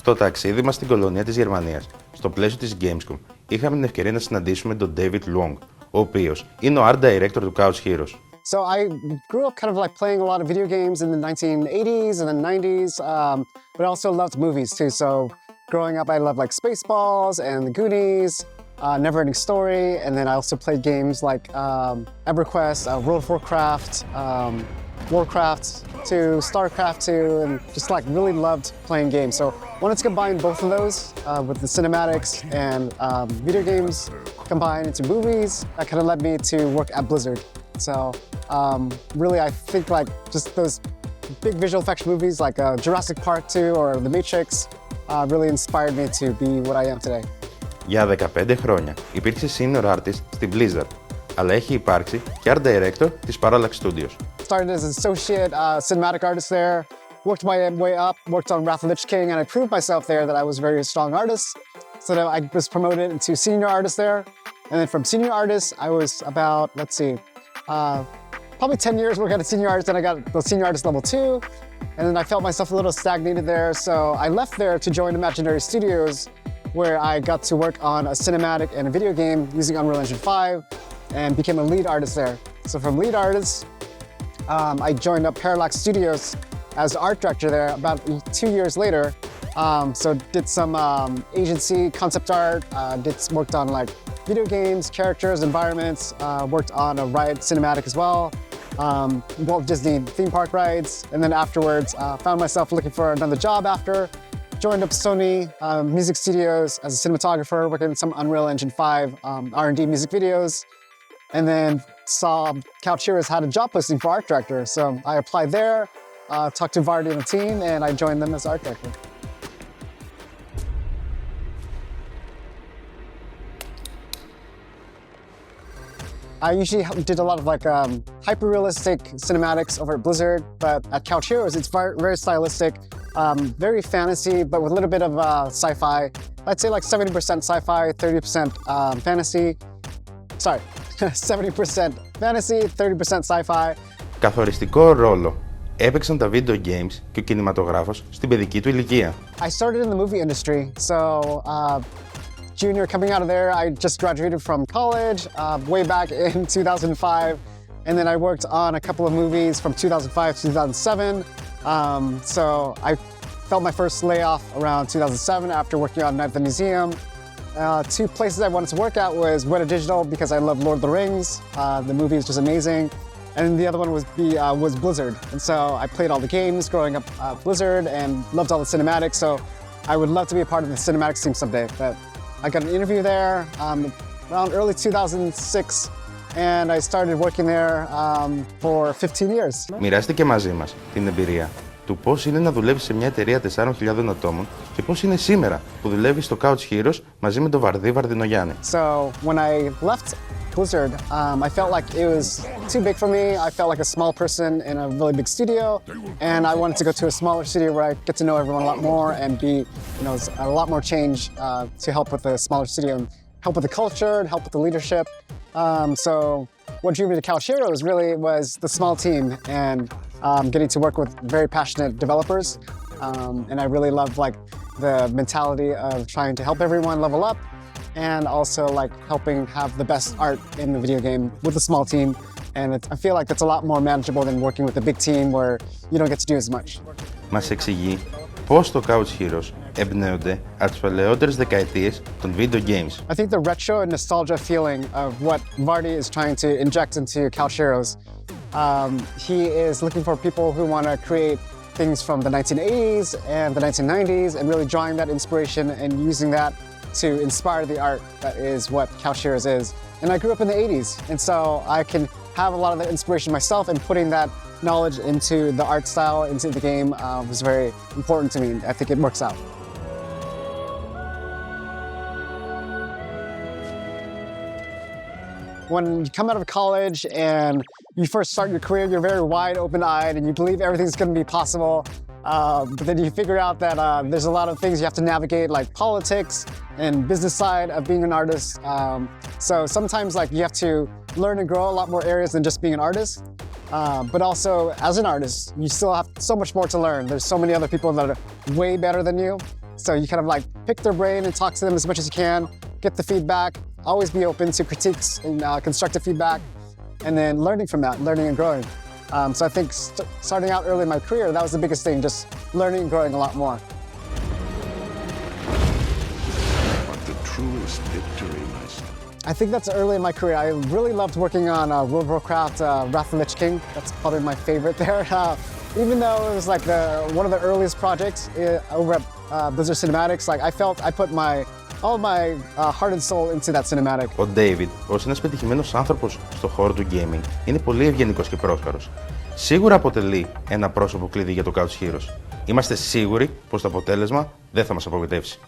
Στο ταξίδι μας στην κολονία της Γερμανίας, στο πλαίσιο της Gamescom, είχαμε την ευκαιρία να συναντήσουμε τον David Luong, ο οποίος είναι ο Art Director του Couch Heroes. So I grew up kind of like playing a lot of video games in the 1980s and the 90s, but I also loved movies too. So growing up, I loved like Spaceballs and The Goonies, Neverending Story, and then I also played games like EverQuest, World of Warcraft, Warcraft 2, StarCraft 2, and just like really loved playing games. So wanted to combine both of those with the cinematics and video games combined into movies. That kind of led me to work at Blizzard. So really I think like just those big visual effects movies like Jurassic Park 2 or The Matrix really inspired me to be what I am today. Για 15 χρόνια υπήρξε senior artist στην Blizzard, αλλά έχει υπάρξει και art director της Parallax Studios. Started as an associate cinematic artist there, worked my way up, worked on Wrath of the Lich King, and I proved myself there that I was a very strong artist. So that I was promoted into senior artist there. And then from senior artist, I was about, let's see, probably 10 years working at a senior artist, and I got the senior artist level 2. And then I felt myself a little stagnated there, so I left there to join Imaginary Studios, where I got to work on a cinematic and a video game using Unreal Engine 5 and became a lead artist there. So from lead artist, I joined up Parallax Studios as the art director there about 2 years later. So did some agency concept art, worked on like video games, characters, environments, worked on a ride cinematic as well, Walt Disney theme park rides, and then afterwards found myself looking for another job after. Joined up Sony Music Studios as a cinematographer, working on some Unreal Engine 5 R&D music videos, and then saw Couch Heroes had a job posting for art director, so I applied there, talked to Vardy and the team, and I joined them as art director. I usually did a lot of like hyper-realistic cinematics over at Blizzard, but at Couch Heroes it's very stylistic, very fantasy, but with a little bit of sci-fi. I'd say like 70% sci-fi, 30% fantasy. Sorry, 70% fantasy, 30% sci-fi. Καθοριστικό ρόλο έπαιξαν τα video games και ο κινηματογράφος στην παιδική του ηλικία. I started in the movie industry, so junior coming out of there, I just graduated from college way back in 2005, and then I worked on a couple of movies from 2005 to 2007. So I felt my first layoff around 2007 after working on Night at the Museum. 2 places I wanted to work at was Weta Digital because I love Lord of the Rings. The movie is just amazing. And the other one was Blizzard. And so I played all the games growing up Blizzard and loved all the cinematics. So I would love to be a part of the cinematics team someday. But I got an interview there around early 2006, and I started working there for 15 years. Μοιράστηκε μαζί μας την εμπειρία του πώς είναι να δουλεύει σε μια εταιρεία 4.000 ατόμων και πώς είναι σήμερα που δουλεύει στο Couch Heroes μαζί με τον Βαρδί Βαρδινογιάννη. So when I left Blizzard, I felt like it was too big for me. I felt like a small person in a really big studio, and I wanted to go to a smaller studio where I get to know everyone a lot more and be, a lot more change to help with the smaller studio and help with the culture and help with the leadership. So what drew me to Couch Heroes really was the small team and getting to work with very passionate developers. And I really love like the mentality of trying to help everyone level up, and also like helping have the best art in the video game with a small team. And I feel like it's a lot more manageable than working with a big team where you don't get to do as much. Μας εξηγεί πώς το Couch Heroes εμπνέονται από τις παλαιότερες δεκαετίες των video games. I think the retro and nostalgia feeling of what Vardy is trying to inject into Couch Heroes. He is looking for people who want to create things from the 1980s and the 1990s and really drawing that inspiration and using that to inspire the art that is what Couch Heroes is. And I grew up in the 80s, and so I can have a lot of the inspiration myself, and putting that knowledge into the art style, into the game was very important to me. I think it works out. When you come out of college and you first start your career, you're very wide open-eyed and you believe everything's going to be possible. But then you figure out that there's a lot of things you have to navigate, like politics and business side of being an artist. So sometimes like you have to learn and grow a lot more areas than just being an artist. But also as an artist, you still have so much more to learn. There's so many other people that are way better than you. So you kind of like pick their brain and talk to them as much as you can, get the feedback, always be open to critiques and constructive feedback, and then learning from that, learning and growing. So I think starting out early in my career, that was the biggest thing, just learning and growing a lot more. But the truest victory, my son. I think that's early in my career. I really loved working on World of Warcraft, Wrath of the Lich King. That's probably my favorite there. Even though it was like one of the earliest projects over at Blizzard Cinematics, like I felt I put all my heart and soul into that cinematic. Ο David, ως ένας πετυχημένος άνθρωπος στον χώρο του gaming, είναι πολύ ευγενικός και πρόσχαρος. Σίγουρα αποτελεί ένα πρόσωπο κλειδί για το Couch Heroes. Είμαστε σίγουροι πως το αποτέλεσμα δεν θα μας απογοητεύσει.